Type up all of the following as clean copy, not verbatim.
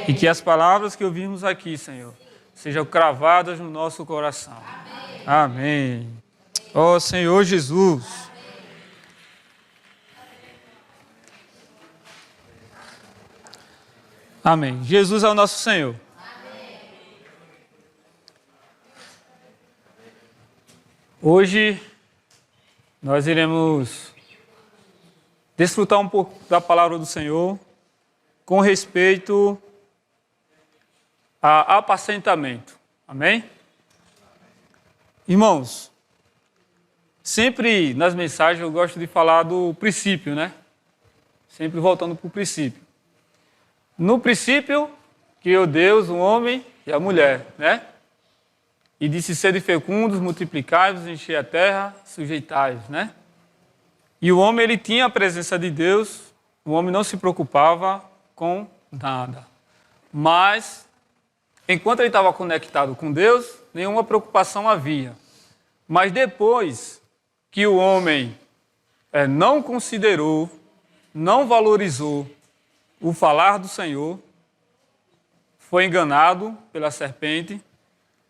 E que as palavras que ouvimos aqui, Senhor, sejam cravadas no nosso coração. Amém. Ó Senhor Jesus. Amém. Jesus é o nosso Senhor. Hoje nós iremos desfrutar um pouco da palavra do Senhor com respeito a apacentamento. Amém? Irmãos, sempre nas mensagens eu gosto de falar do princípio, né? Sempre voltando para o princípio. No princípio, criou Deus, o homem e a mulher, né? E disse: sede fecundos, multiplicai-vos, enchei a terra, sujeitai-vos, né? E o homem, ele tinha a presença de Deus, o homem não se preocupava com nada. Mas, enquanto ele estava conectado com Deus, nenhuma preocupação havia. Mas depois que o homem não considerou, não valorizou o falar do Senhor, foi enganado pela serpente,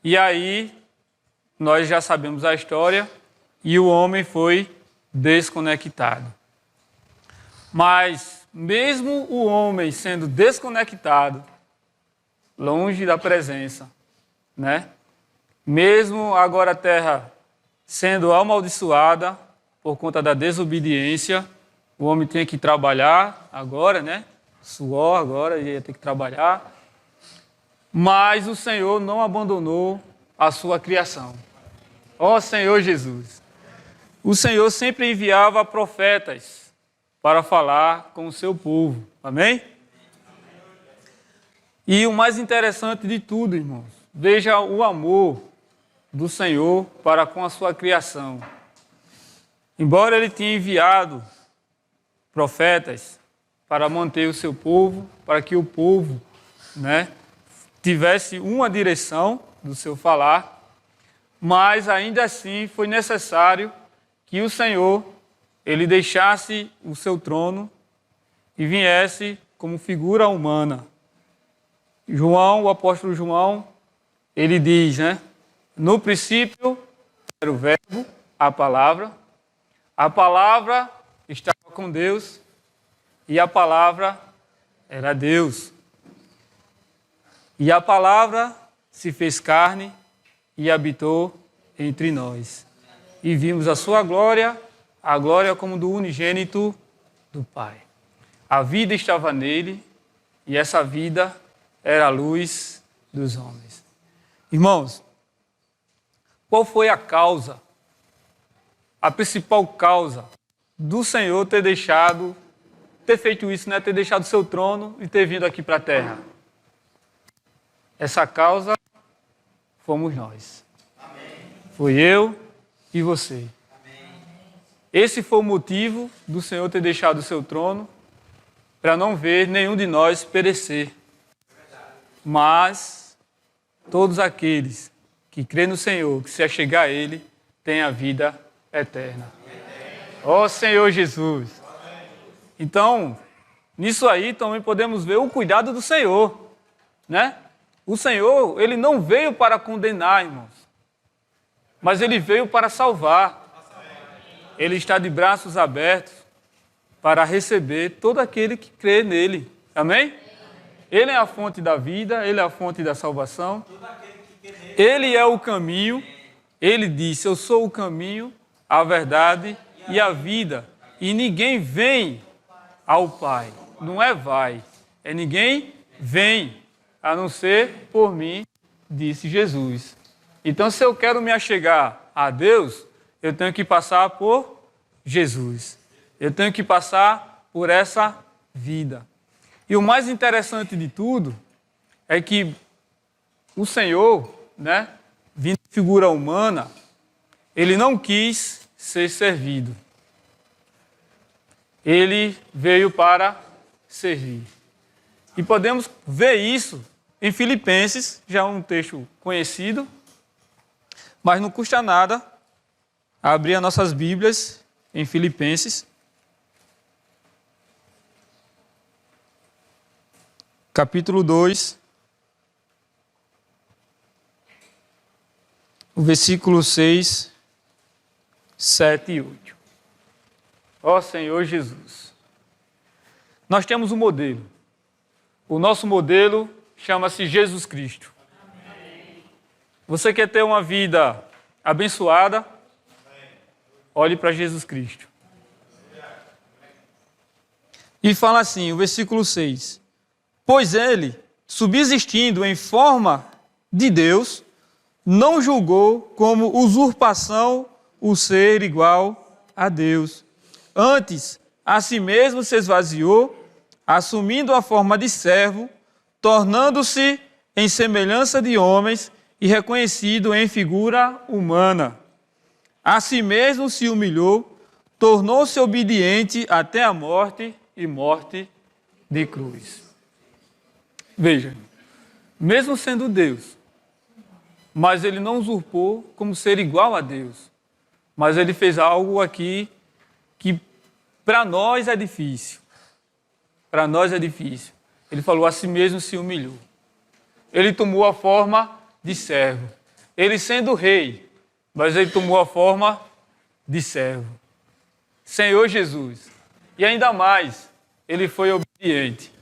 e aí nós já sabemos a história, e o homem foi desconectado. Mas, mesmo o homem sendo desconectado, longe da presença, né? Mesmo agora a terra sendo amaldiçoada por conta da desobediência, o homem tinha que trabalhar agora, né? Suor agora, ia ter que trabalhar. Mas o Senhor não abandonou a sua criação. Ó Senhor Jesus! O Senhor sempre enviava profetas para falar com o seu povo. Amém? E o mais interessante de tudo, irmãos, veja o amor do Senhor para com a sua criação. Embora ele tenha enviado profetas para manter o seu povo, para que o povo, né, tivesse uma direção do seu falar, mas ainda assim foi necessário que o Senhor, ele deixasse o seu trono e viesse como figura humana. João, o apóstolo João, ele diz, né? No princípio era o verbo, a palavra estava com Deus e a palavra era Deus. E a palavra se fez carne e habitou entre nós. E vimos a sua glória, a glória como do unigênito do Pai. A vida estava nele e essa vida era a luz dos homens. Irmãos, qual foi a causa, a principal causa do Senhor ter feito isso, né? Ter deixado o seu trono e ter vindo aqui para a terra? Essa causa fomos nós. Amém. Foi eu e você. Amém. Esse foi o motivo do Senhor ter deixado o seu trono, para não ver nenhum de nós perecer. Mas todos aqueles que crê no Senhor, que se achegar a Ele, tem a vida eterna. Ó Senhor Jesus! Então, nisso aí também podemos ver o cuidado do Senhor, né? O Senhor, Ele não veio para condenar, irmãos, mas Ele veio para salvar. Ele está de braços abertos para receber todo aquele que crê nele. Amém? Ele é a fonte da vida, Ele é a fonte da salvação. Ele é o caminho. Ele disse: eu sou o caminho, a verdade e a vida. E ninguém vem ao Pai. Não é vai. É ninguém vem, a não ser por mim, disse Jesus. Então, se eu quero me achegar a Deus, eu tenho que passar por Jesus. Eu tenho que passar por essa vida. E o mais interessante de tudo é que o Senhor, né, vindo de figura humana, Ele não quis ser servido. Ele veio para servir. E podemos ver isso em Filipenses, já é um texto conhecido, mas não custa nada abrir as nossas Bíblias em Filipenses. capítulo 2, o versículo 6, 7 e 8. Ó Senhor Jesus, nós temos um modelo. O nosso modelo chama-se Jesus Cristo. Você quer ter uma vida abençoada? Olhe para Jesus Cristo. E fala assim, o versículo 6. Pois ele, subsistindo em forma de Deus, não julgou como usurpação o ser igual a Deus. Antes, a si mesmo se esvaziou, assumindo a forma de servo, tornando-se em semelhança de homens e reconhecido em figura humana. A si mesmo se humilhou, tornou-se obediente até a morte e morte de cruz. Veja, mesmo sendo Deus, mas ele não usurpou como ser igual a Deus. Mas ele fez algo aqui que para nós é difícil. Para nós é difícil. Ele falou, a si mesmo se humilhou. Ele tomou a forma de servo. Ele sendo rei, mas ele tomou a forma de servo. Senhor Jesus. E ainda mais, ele foi obediente.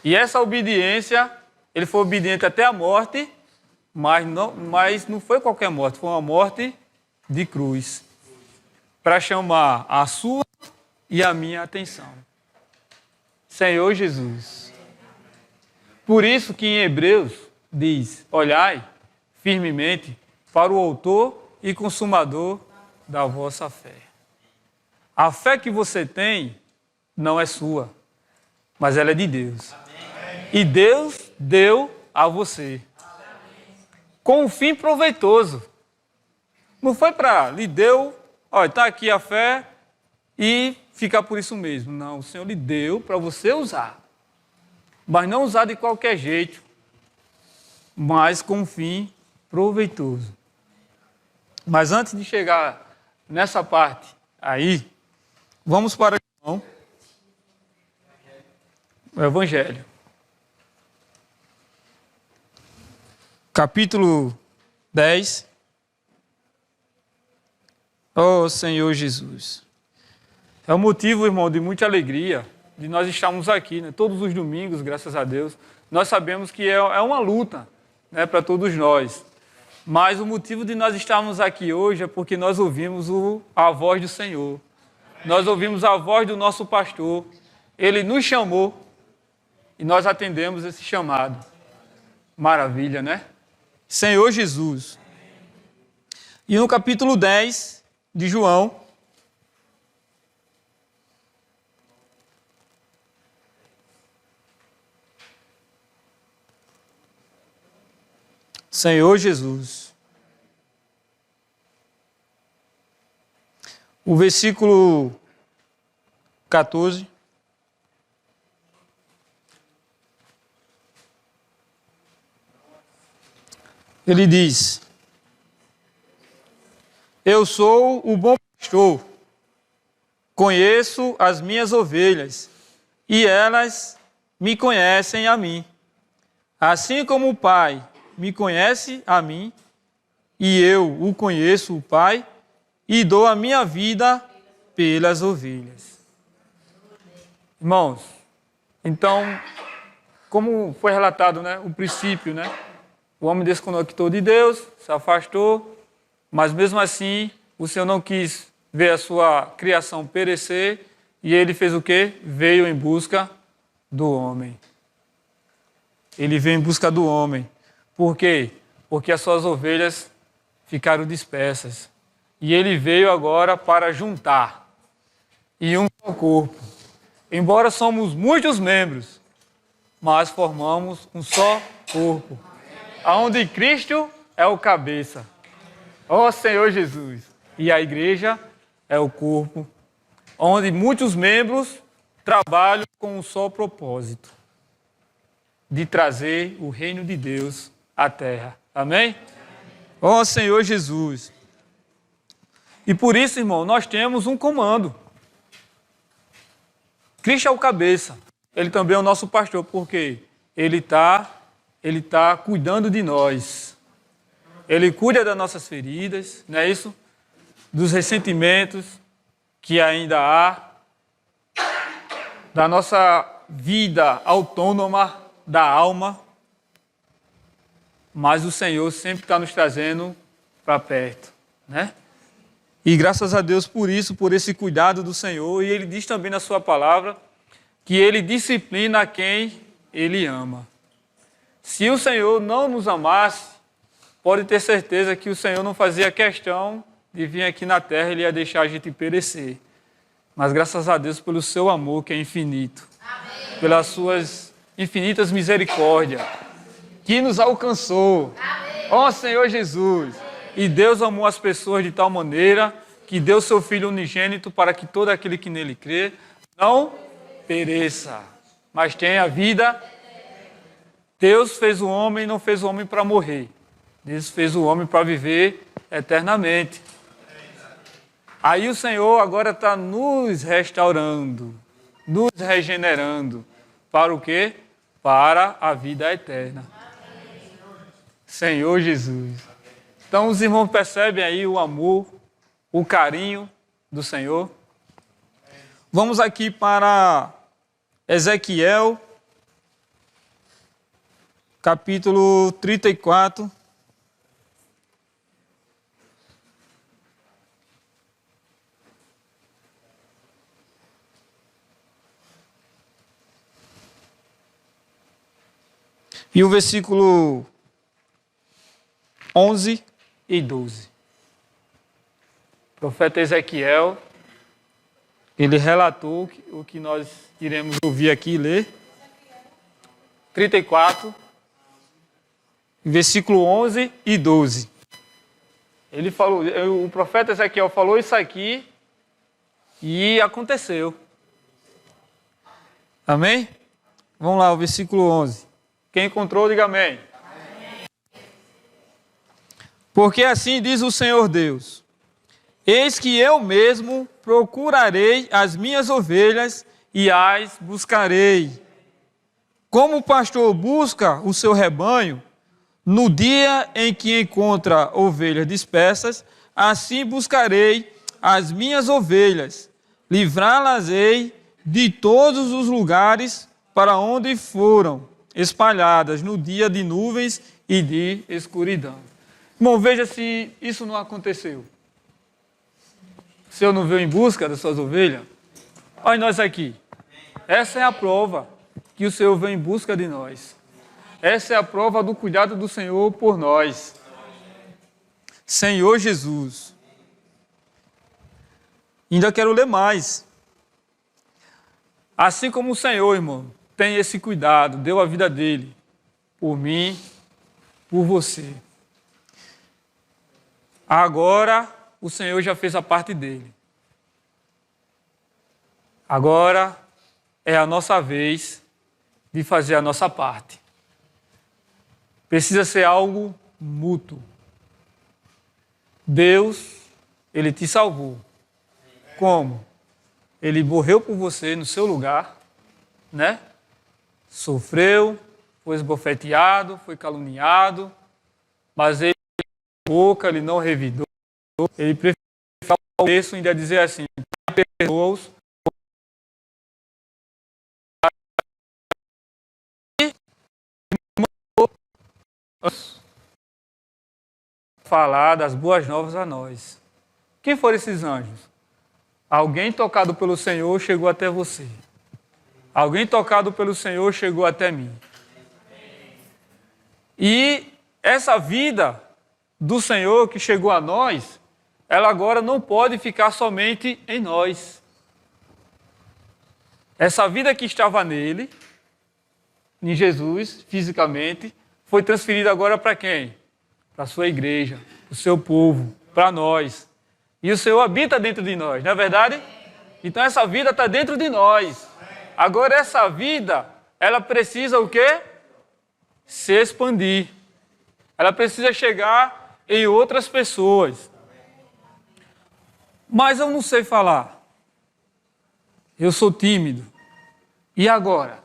E essa obediência, ele foi obediente até a morte, mas não foi qualquer morte, foi uma morte de cruz. Para chamar a sua e a minha atenção. Senhor Jesus. Por isso que em Hebreus diz, olhai firmemente para o autor e consumador da vossa fé. A fé que você tem não é sua, mas ela é de Deus. Amém. E Deus deu a você. Amém. Com um fim proveitoso. Não foi para lhe deu, olha, está aqui a fé e ficar por isso mesmo. Não, o Senhor lhe deu para você usar. Mas não usar de qualquer jeito, mas com um fim proveitoso. Mas antes de chegar nessa parte aí, vamos para o Evangelho. Capítulo 10. Oh Senhor Jesus. É um motivo, irmão, de muita alegria de nós estarmos aqui, né? Todos os domingos, graças a Deus. Nós sabemos que é uma luta, né, para todos nós. Mas o motivo de nós estarmos aqui hoje é porque nós ouvimos a voz do Senhor. Nós ouvimos a voz do nosso pastor. Ele nos chamou e nós atendemos esse chamado. Maravilha, né? Senhor Jesus. E no capítulo 10 de João, Senhor Jesus. O versículo 14. Ele diz: eu sou o bom pastor, conheço as minhas ovelhas, e elas me conhecem a mim. Assim como o Pai me conhece a mim, e eu o conheço, o Pai, e dou a minha vida pelas ovelhas. Irmãos, então, como foi relatado, né, o princípio, né? O homem desconectou de Deus, se afastou, mas mesmo assim, o Senhor não quis ver a sua criação perecer, e ele fez o quê? Veio em busca do homem. Ele veio em busca do homem. Por quê? Porque as suas ovelhas ficaram dispersas. E ele veio agora para juntar em um só corpo. Embora somos muitos membros, mas formamos um só corpo. Onde Cristo é o cabeça. Ó Senhor Jesus. E a igreja é o corpo, onde muitos membros trabalham com um só propósito, de trazer o reino de Deus à terra. Amém? Ó Senhor Jesus. E por isso, irmão, nós temos um comando. Cristo é o cabeça. Ele também é o nosso pastor. Por quê? Ele tá cuidando de nós. Ele cuida das nossas feridas, não é isso? Dos ressentimentos que ainda há, da nossa vida autônoma, da alma. Mas o Senhor sempre está nos trazendo para perto, né? E graças a Deus por isso, por esse cuidado do Senhor. E Ele diz também na sua palavra que Ele disciplina a quem Ele ama. Se o Senhor não nos amasse, pode ter certeza que o Senhor não fazia questão de vir aqui na terra, Ele ia deixar a gente perecer. Mas graças a Deus pelo seu amor que é infinito. Amém. Pelas suas infinitas misericórdias, que nos alcançou. Ó Senhor Jesus. Amém. E Deus amou as pessoas de tal maneira que deu seu Filho unigênito para que todo aquele que nele crê não pereça, mas tenha vida. Deus fez o homem, não fez o homem para morrer. Deus fez o homem para viver eternamente. Aí o Senhor agora está nos restaurando, nos regenerando. Para o quê? Para a vida eterna. Senhor Jesus. Então os irmãos percebem aí o amor, o carinho do Senhor. Vamos aqui para Ezequiel, capítulo 34. E o versículo 11 e 12. O profeta Ezequiel, ele relatou o que nós iremos ouvir aqui e ler. 34, versículo 11 e 12. Ele falou, o profeta Ezequiel falou isso aqui e aconteceu. Amém? Vamos lá, o versículo 11. Quem encontrou, diga amém. Amém. Porque assim diz o Senhor Deus: eis que eu mesmo procurarei as minhas ovelhas e as buscarei. Como o pastor busca o seu rebanho, no dia em que encontra ovelhas dispersas, assim buscarei as minhas ovelhas, livrá-las-ei de todos os lugares para onde foram espalhadas no dia de nuvens e de escuridão. Irmão, veja se isso não aconteceu. O Senhor não veio em busca das suas ovelhas? Olha nós aqui. Essa é a prova que o Senhor veio em busca de nós. Essa é a prova do cuidado do Senhor por nós. Senhor Jesus. Ainda quero ler mais. Assim como o Senhor, irmão, tem esse cuidado, deu a vida dele por mim, por você. Agora o Senhor já fez a parte dele. Agora é a nossa vez de fazer a nossa parte. Precisa ser algo mútuo. Deus, Ele te salvou. Como? Ele morreu por você no seu lugar, né? Sofreu, foi esbofeteado, foi caluniado, mas ele ele não revidou, ele preferiu falar o texto e ainda dizer assim: perdoa-os. Falar das boas novas a nós. Quem foram esses anjos? Alguém tocado pelo Senhor chegou até você. Alguém tocado pelo Senhor chegou até mim. E essa vida do Senhor que chegou a nós, ela agora não pode ficar somente em nós. Essa vida que estava nele, em Jesus, fisicamente, foi transferida agora para quem? Para a sua igreja, para o seu povo, para nós. E o Senhor habita dentro de nós, não é verdade? Então essa vida está dentro de nós. Agora essa vida, ela precisa o quê? Se expandir. Ela precisa chegar em outras pessoas. Mas eu não sei falar. Eu sou tímido. E agora?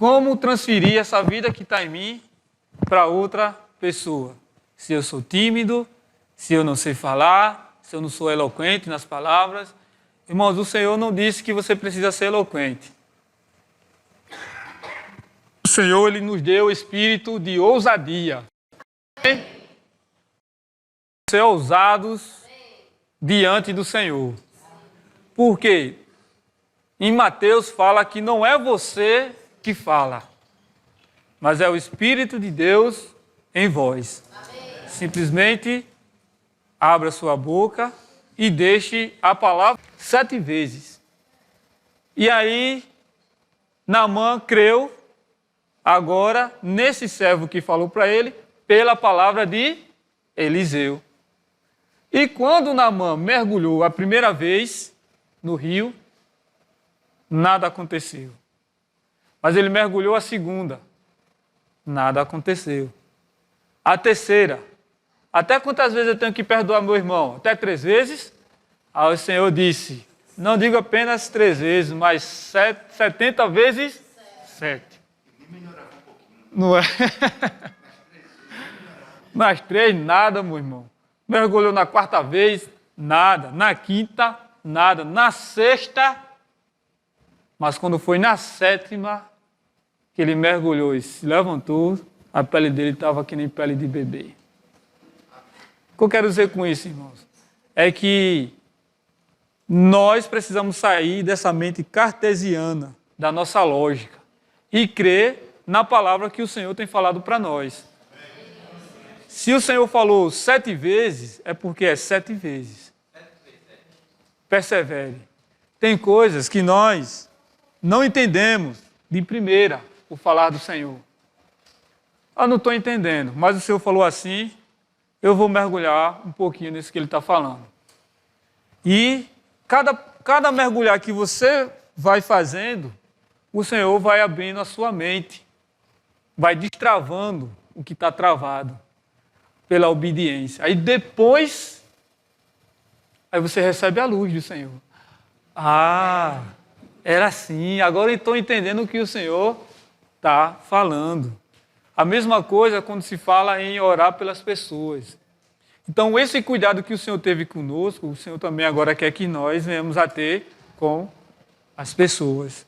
como transferir essa vida que está em mim para outra pessoa. Se eu sou tímido, se eu não sei falar, se eu não sou eloquente nas palavras. Irmãos, o Senhor não disse que você precisa ser eloquente. O Senhor, Ele nos deu o espírito de ousadia. Ser ousados diante do Senhor. Por quê? Em Mateus fala que não é você que fala, mas é o Espírito de Deus em vós. Amém. Simplesmente abra sua boca e deixe a palavra 7 vezes. E aí, Naamã creu agora nesse servo que falou para ele, pela palavra de Eliseu. E quando Naamã mergulhou a primeira vez no rio, nada aconteceu. Mas ele mergulhou a segunda, nada aconteceu. A terceira, até quantas vezes eu tenho que perdoar meu irmão? Até 3 vezes? Aí o Senhor disse, não digo apenas 3 vezes, mas 70 vezes 7. Não é? Nas 3, nada, meu irmão. Mergulhou na 4ª vez, nada. Na 5ª, nada. Na 6ª, mas quando foi na 7ª, que ele mergulhou e se levantou, a pele dele estava que nem pele de bebê. O que eu quero dizer com isso, irmãos? É que nós precisamos sair dessa mente cartesiana, da nossa lógica, e crer na palavra que o Senhor tem falado para nós. Se o Senhor falou 7 vezes, é porque é 7 vezes. Persevere. Tem coisas que nós não entendemos de primeira, o falar do Senhor. Eu não estou entendendo, mas o Senhor falou assim, eu vou mergulhar um pouquinho nisso que Ele está falando. E cada mergulhar que você vai fazendo, o Senhor vai abrindo a sua mente, vai destravando o que está travado pela obediência. Aí depois, aí você recebe a luz do Senhor. Ah, era assim, agora eu estou entendendo o que o Senhor está falando. A mesma coisa quando se fala em orar pelas pessoas. Então, esse cuidado que o Senhor teve conosco, o Senhor também agora quer que nós venhamos a ter com as pessoas.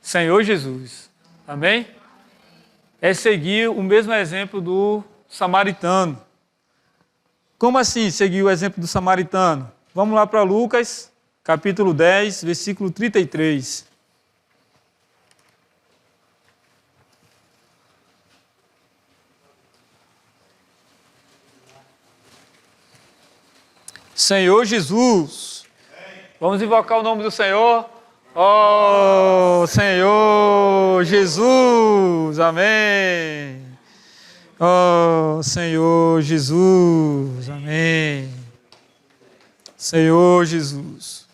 Senhor Jesus. Amém? É seguir o mesmo exemplo do samaritano. Como assim seguir o exemplo do samaritano? Vamos lá para Lucas, capítulo 10, versículo 33. Senhor Jesus. Vamos invocar o nome do Senhor. Oh, Senhor Jesus. Amém. Oh, Senhor Jesus. Amém. Senhor Jesus.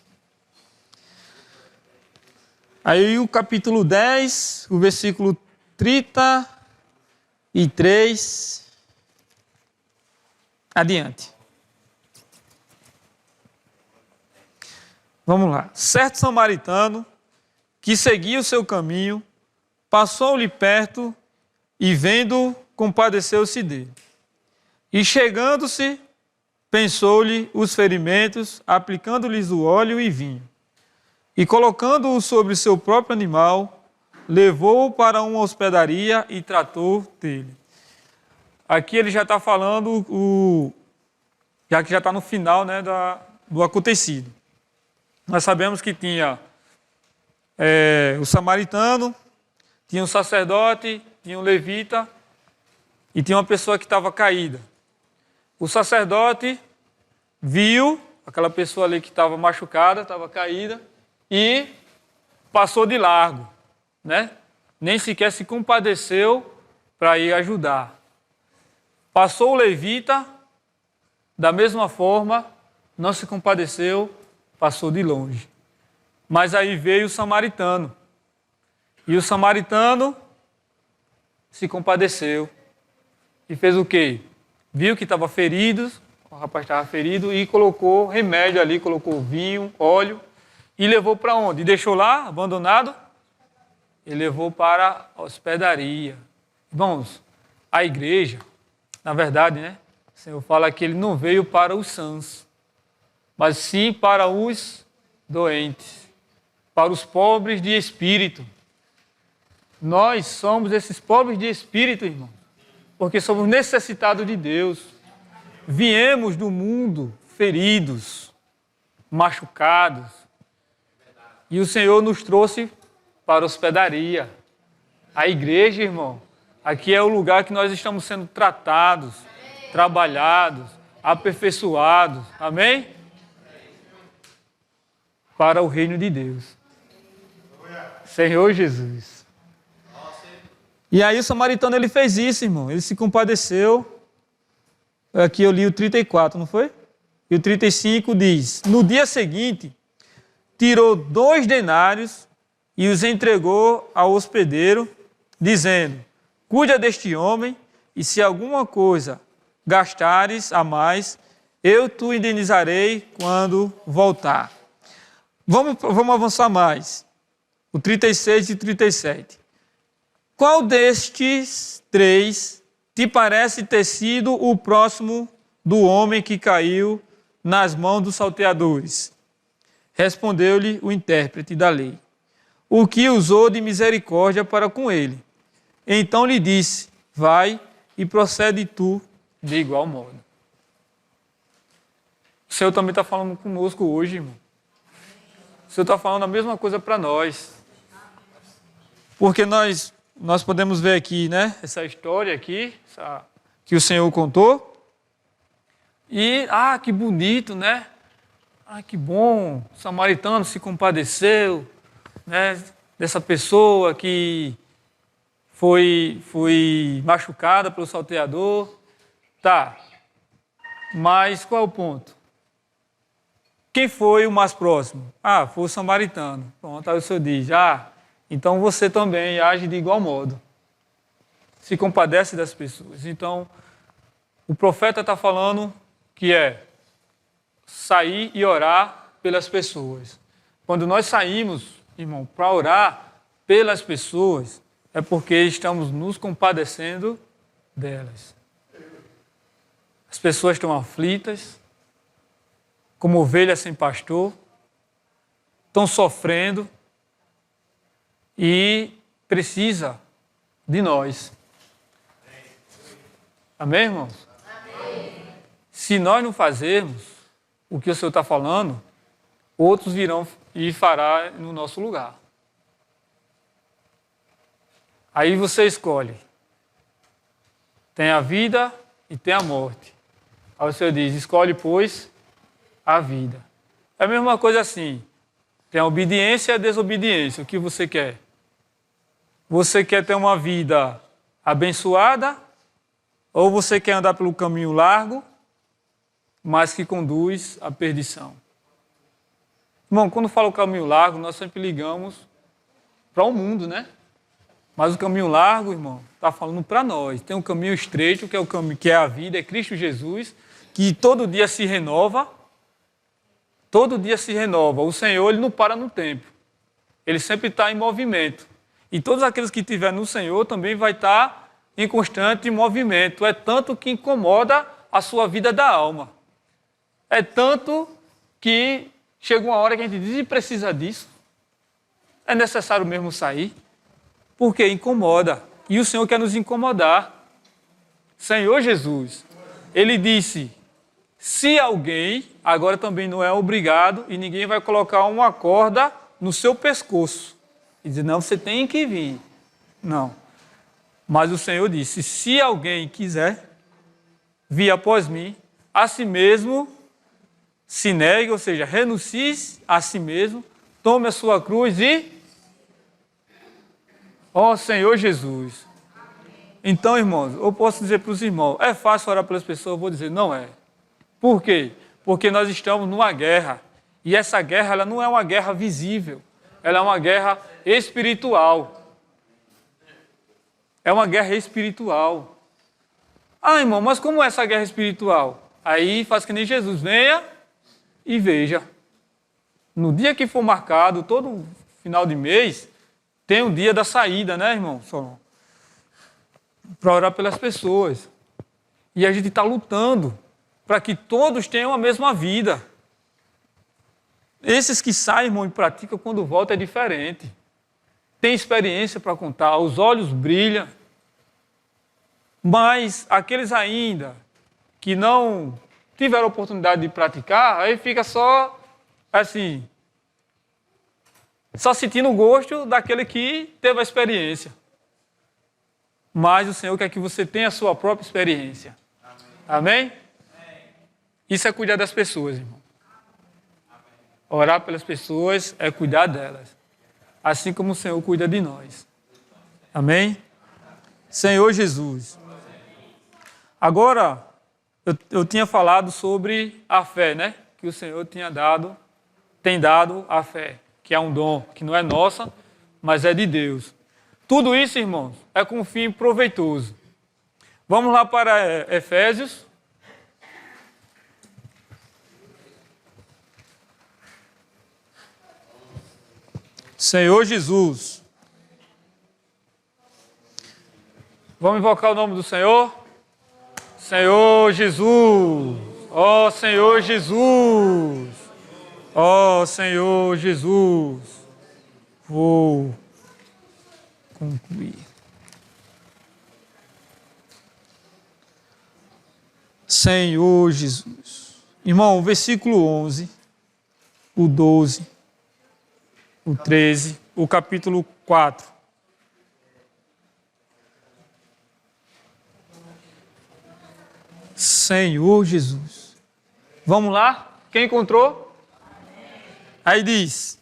Aí o capítulo 10, o versículo 33. Adiante. Vamos lá. Certo samaritano, que seguia o seu caminho, passou-lhe perto e, vendo, compadeceu-se dele. E, chegando-se, pensou-lhe os ferimentos, aplicando-lhes o óleo e vinho. E, colocando-o sobre o seu próprio animal, levou-o para uma hospedaria e tratou dele. Aqui ele já está falando, já que já está no final, né, do acontecido. Nós sabemos que tinha o samaritano, tinha um sacerdote, tinha um levita e tinha uma pessoa que estava caída. O sacerdote viu aquela pessoa ali que estava machucada, estava caída e passou de largo, né? Nem sequer se compadeceu para ir ajudar. Passou o levita, da mesma forma, não se compadeceu, passou de longe. Mas aí veio o samaritano. E o samaritano se compadeceu. E fez o quê? Viu que estava ferido, o rapaz estava ferido, e colocou remédio ali, colocou vinho, óleo, e levou para onde? E deixou lá, abandonado? ele levou para a hospedaria. Irmãos, a igreja, na verdade, né? O Senhor fala que ele não veio para os sãos, mas sim para os doentes, para os pobres de espírito. Nós somos esses pobres de espírito, irmão, porque somos necessitados de Deus. Viemos do mundo feridos, machucados, e o Senhor nos trouxe para a hospedaria. A igreja, irmão, aqui é o lugar que nós estamos sendo tratados, trabalhados, aperfeiçoados. Amém? Para o reino de Deus. Senhor Jesus. E aí o samaritano, ele fez isso, irmão. Ele se compadeceu. Aqui eu li o 34, não foi? E o 35 diz: no dia seguinte, tirou 2 denários e os entregou ao hospedeiro, dizendo: cuida deste homem, e se alguma coisa gastares a mais, eu te indenizarei quando voltar. Vamos avançar mais. O 36 e 37. Qual destes 3 te parece ter sido o próximo do homem que caiu nas mãos dos salteadores? Respondeu-lhe o intérprete da lei: o que usou de misericórdia para com ele. Então lhe disse: vai e procede tu de igual modo. O Senhor também está falando conosco hoje, irmão. O Senhor está falando a mesma coisa para nós. Porque nós podemos ver aqui, né? Essa história aqui, que o Senhor contou. E, que bonito, né? Que bom, o samaritano se compadeceu, né? Dessa pessoa que foi machucada pelo salteador. Tá, mas qual é o ponto? Quem foi o mais próximo? Foi o samaritano. Pronto, aí o Senhor diz: então você também age de igual modo. Se compadece das pessoas. Então, o profeta está falando que é sair e orar pelas pessoas. Quando nós saímos, irmão, para orar pelas pessoas, é porque estamos nos compadecendo delas. As pessoas estão aflitas, como ovelhas sem pastor, estão sofrendo e precisa de nós. Amém, irmãos? Amém. Se nós não fazermos o que o Senhor está falando, outros virão e fará no nosso lugar. Aí você escolhe. Tem a vida e tem a morte. Aí o Senhor diz: escolhe, pois, a vida. É a mesma coisa assim. Tem a obediência e a desobediência. O que você quer? Você quer ter uma vida abençoada? Ou você quer andar pelo caminho largo, mas que conduz à perdição? Irmão, quando fala o caminho largo, nós sempre ligamos para o mundo, né? Mas o caminho largo, irmão, está falando para nós. Tem um caminho estreito, que é o caminho, que é a vida, é Cristo Jesus, que todo dia se renova. Todo dia se renova. O Senhor, ele não para no tempo. Ele sempre está em movimento. E todos aqueles que estiverem no Senhor também vai estar em constante movimento. É tanto que incomoda a sua vida da alma. É tanto que chega uma hora que a gente diz: e precisa disso? É necessário mesmo sair? Porque incomoda. E o Senhor quer nos incomodar. Senhor Jesus, ele disse: se alguém, agora também não é obrigado, e ninguém vai colocar uma corda no seu pescoço e dizer: não, você tem que vir. Não. Mas o Senhor disse: se alguém quiser vir após mim, a si mesmo se negue, ou seja, renuncie a si mesmo, tome a sua cruz e... Senhor Jesus. Então, irmãos, eu posso dizer para os irmãos: é fácil orar pelas pessoas? Eu vou dizer: não é. Por quê? Porque nós estamos numa guerra. E essa guerra, ela não é uma guerra visível. Ela é uma guerra espiritual. É uma guerra espiritual. Irmão, mas como é essa guerra espiritual? Aí faz que nem Jesus: venha e veja. No dia que for marcado, todo final de mês, tem um dia da saída, né, irmão? Para orar pelas pessoas. E a gente está lutando para que todos tenham a mesma vida. Esses que saem, irmão, e praticam, quando voltam é diferente. Tem experiência para contar, os olhos brilham. Mas aqueles ainda que não tiveram oportunidade de praticar, aí fica só assim, só sentindo o gosto daquele que teve a experiência. Mas o Senhor quer que você tenha a sua própria experiência. Amém? Isso é cuidar das pessoas, irmão. Orar pelas pessoas é cuidar delas. Assim como o Senhor cuida de nós. Amém? Senhor Jesus. Agora, eu tinha falado sobre a fé, né? Que o Senhor tem dado a fé, que é um dom, que não é nossa, mas é de Deus. Tudo isso, irmãos, é com um fim proveitoso. Vamos lá para Efésios. Senhor Jesus. Vamos invocar o nome do Senhor? Senhor Jesus. Ó Senhor Jesus. Ó Senhor Jesus. Vou concluir. Senhor Jesus. Irmão, o versículo 11, o 12, o 13, o capítulo 4. Senhor Jesus. Vamos lá? Quem encontrou? Aí diz: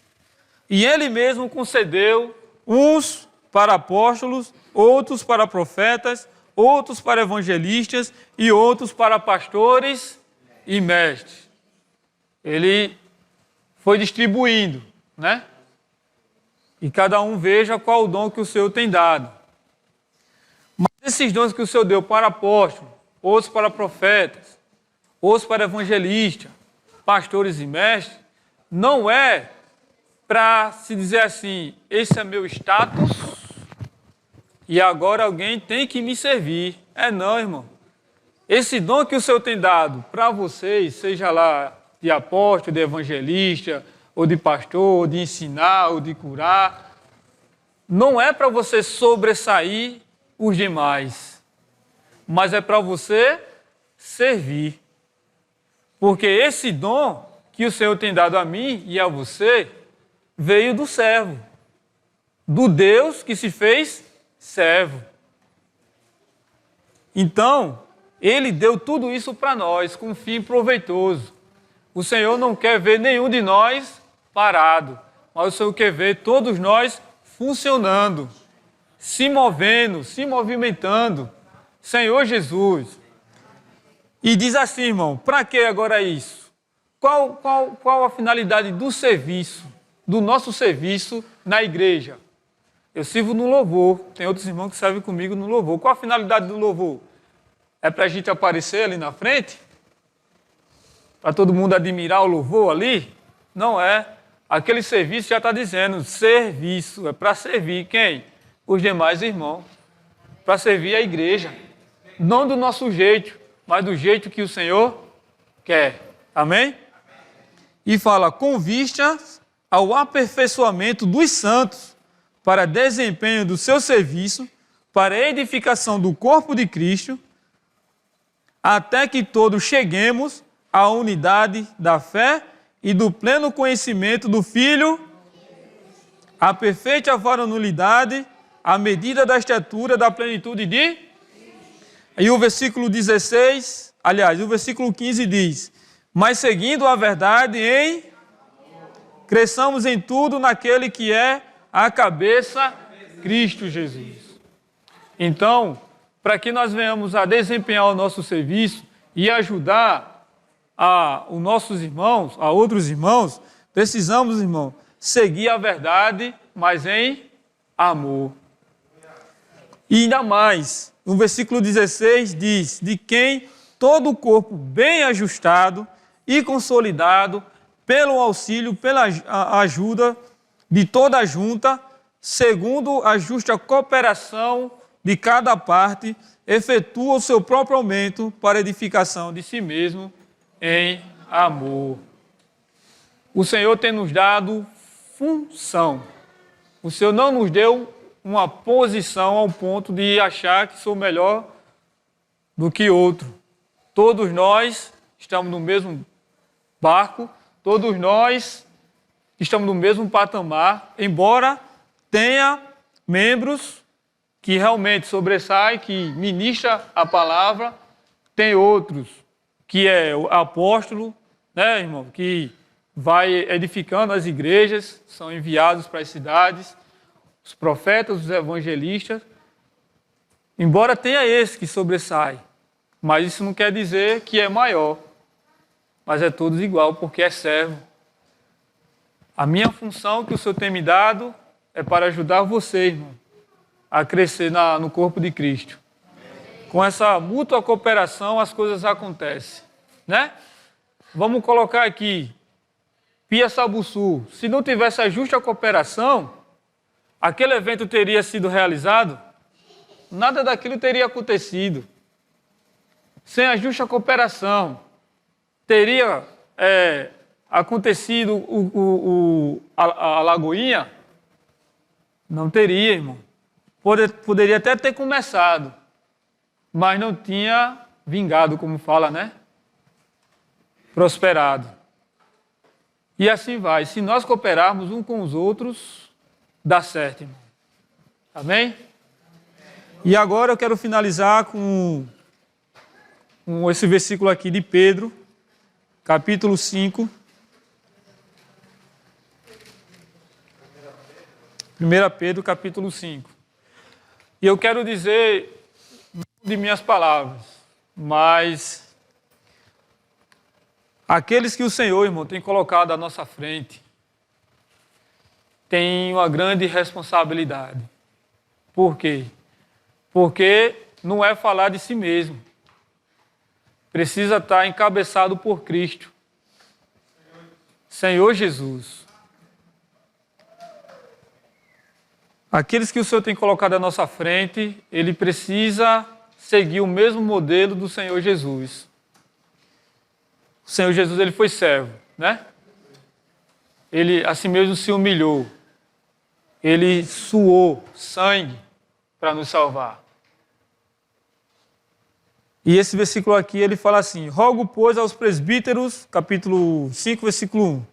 e ele mesmo concedeu uns para apóstolos, outros para profetas, outros para evangelistas e outros para pastores e mestres. Ele foi distribuindo, né? E cada um veja qual o dom que o Senhor tem dado. Mas esses dons que o Senhor deu para apóstolos, outros para profetas, outros para evangelistas, pastores e mestres, não é para se dizer assim, esse é meu status e agora alguém tem que me servir. É não, irmão. Esse dom que o Senhor tem dado para vocês, seja lá de apóstolo, de evangelista, ou de pastor, ou de ensinar, ou de curar, não é para você sobressair os demais, mas é para você servir. Porque esse dom que o Senhor tem dado a mim e a você, veio do servo, do Deus que se fez servo. Então, Ele deu tudo isso para nós, com um fim proveitoso. O Senhor não quer ver nenhum de nós parado, mas o Senhor quer ver todos nós funcionando, se movendo, se movimentando. Senhor Jesus. E diz assim, irmão, para que agora isso? Qual a finalidade do serviço, do nosso serviço na igreja? Eu sirvo no louvor, tem outros irmãos que servem comigo no louvor. Qual a finalidade do louvor? É para a gente aparecer ali na frente? Para todo mundo admirar o louvor ali? Não é. Aquele serviço já está dizendo, serviço, é para servir quem? Os demais irmãos. Para servir a igreja. Não do nosso jeito, mas do jeito que o Senhor quer. Amém? E fala, com vista ao aperfeiçoamento dos santos, para desempenho do seu serviço, para a edificação do corpo de Cristo, até que todos cheguemos à unidade da fé e do pleno conhecimento do Filho, à perfeita varonilidade, à medida da estatura da plenitude de... E o versículo 16, aliás, o versículo 15 diz, mas seguindo a verdade cresçamos em tudo naquele que é a cabeça, Cristo Jesus. Então, para que nós venhamos a desempenhar o nosso serviço e ajudar os nossos irmãos, a outros irmãos, precisamos, irmão, seguir a verdade, mas em amor. E ainda mais, no versículo 16 diz, de quem todo o corpo bem ajustado e consolidado pelo auxílio, pela ajuda de toda a junta, segundo a justa cooperação de cada parte, efetua o seu próprio aumento para edificação de si mesmo em amor. O Senhor tem nos dado função. O Senhor não nos deu uma posição ao ponto de achar que sou melhor do que outro. Todos nós estamos no mesmo barco, todos nós estamos no mesmo patamar, embora tenha membros que realmente sobressaem, que ministra a palavra, tem outros que é o apóstolo, né, irmão, que vai edificando as igrejas, são enviados para as cidades, os profetas, os evangelistas, embora tenha esse que sobressai, mas isso não quer dizer que é maior, mas é todos igual, porque é servo. A minha função que o Senhor tem me dado é para ajudar você, irmão, a crescer no corpo de Cristo. Com essa mútua cooperação as coisas acontecem, né? Vamos colocar aqui, Piaçabuçu, se não tivesse a justa cooperação, aquele evento teria sido realizado? Nada daquilo teria acontecido. Sem a justa cooperação, teria acontecido a Lagoinha? Não teria, irmão. Poderia até ter começado, mas não tinha vingado, como fala, né? Prosperado. E assim vai. Se nós cooperarmos uns com os outros, dá certo, irmão. Amém? E agora eu quero finalizar com esse versículo aqui de Pedro, capítulo 5. 1 Pedro, capítulo 5. E eu quero dizer, não de minhas palavras, mas aqueles que o Senhor, irmão, tem colocado à nossa frente, têm uma grande responsabilidade. Por quê? Porque não é falar de si mesmo. Precisa estar encabeçado por Cristo. Senhor Jesus. Aqueles que o Senhor tem colocado à nossa frente, ele precisa seguir o mesmo modelo do Senhor Jesus. O Senhor Jesus, ele foi servo, né? Ele assim mesmo se humilhou. Ele suou sangue para nos salvar. E esse versículo aqui, ele fala assim: rogo, pois, aos presbíteros, capítulo 5, versículo 1.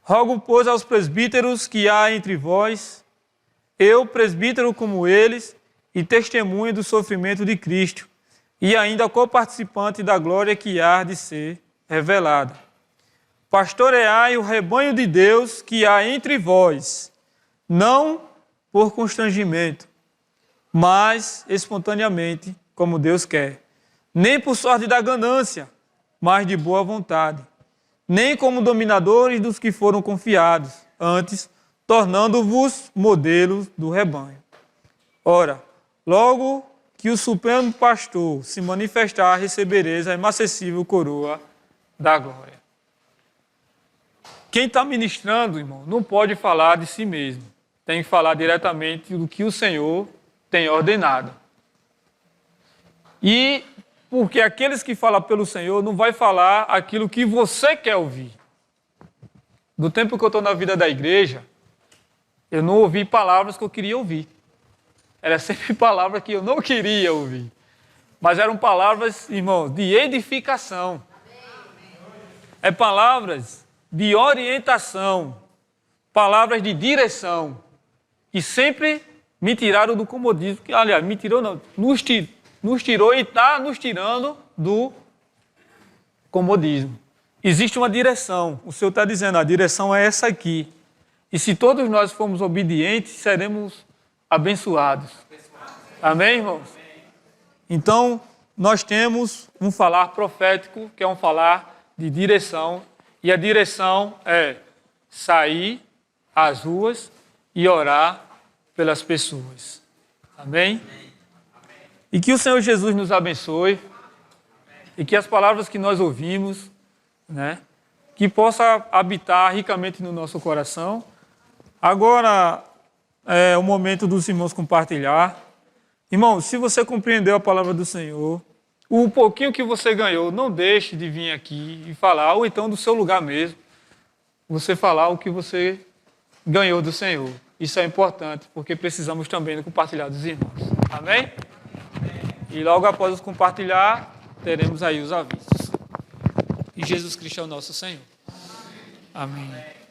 Rogo, pois, aos presbíteros que há entre vós, eu, presbítero como eles, e testemunha do sofrimento de Cristo, e ainda coparticipante da glória que há de ser revelada. Pastoreai o rebanho de Deus que há entre vós, não por constrangimento, mas espontaneamente, como Deus quer. Nem por sorte da ganância, mas de boa vontade. Nem como dominadores dos que foram confiados, antes, tornando-vos modelos do rebanho. Ora, logo que o Supremo Pastor se manifestar, recebereis a inacessível coroa da glória. Quem está ministrando, irmão, não pode falar de si mesmo. Tem que falar diretamente do que o Senhor tem ordenado. E porque aqueles que falam pelo Senhor não vai falar aquilo que você quer ouvir. Do tempo que eu estou na vida da igreja, eu não ouvi palavras que eu queria ouvir. Era sempre palavras que eu não queria ouvir. Mas eram palavras, irmãos, de edificação. É palavras de orientação. Palavras de direção. Que sempre me tiraram do comodismo. Aliás, me tirou não, nos tirou e está nos tirando do comodismo. Existe uma direção. O Senhor está dizendo, a direção é essa aqui. E se todos nós formos obedientes, seremos abençoados. Amém, irmãos? Então, nós temos um falar profético, que é um falar de direção. E a direção é sair às ruas e orar pelas pessoas. Amém? E que o Senhor Jesus nos abençoe e que as palavras que nós ouvimos, né, que possa habitar ricamente no nosso coração. Agora, é o momento dos irmãos compartilhar. Irmão, se você compreendeu a palavra do Senhor, o pouquinho que você ganhou, não deixe de vir aqui e falar, ou então do seu lugar mesmo, você falar o que você ganhou do Senhor. Isso é importante, porque precisamos também compartilhar dos irmãos. Amém? E logo após os compartilhar, teremos aí os avisos. E Jesus Cristo é o nosso Senhor. Amém.